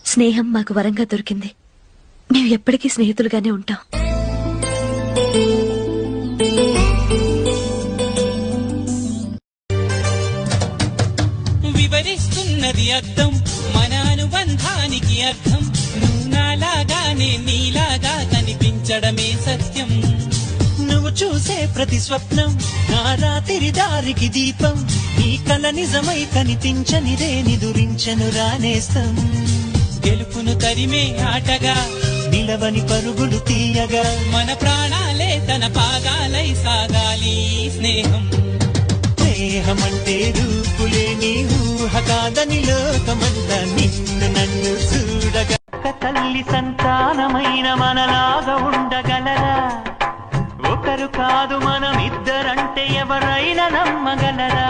స్నేహం మాకు వరంగా దొరికింది. మేము ఎప్పటికీ స్నేహితులుగానే ఉంటాం. వివరిస్తున్నది అర్థం, మన అనుబంధానికి అర్థం. నువ్వు నాలాగానే నీలాగా కనిపించడమే సత్యం. నువ్వు చూసే ప్రతి స్వప్నం నా రాత్రి దారికి దీపం. నీ కల నిజమై కనిపించనిదే నిదురించను రానేస్తం. గెలుపును తరిమే ఆటగా నిలవని పరుగులు తీయగా మన ప్రాణాలే తన పాగాలై సాగాలి స్నేహం. స్నేహమంటే రూపులేని ఊహ కాదని లోకమంతా నిన్ను నన్ను చూడగా. తల్లి సంతానమైన మనలాగా ఉండగలరా? ఒకరు కాదు మనమిద్దరంటే ఎవరైనా నమ్మగలరా?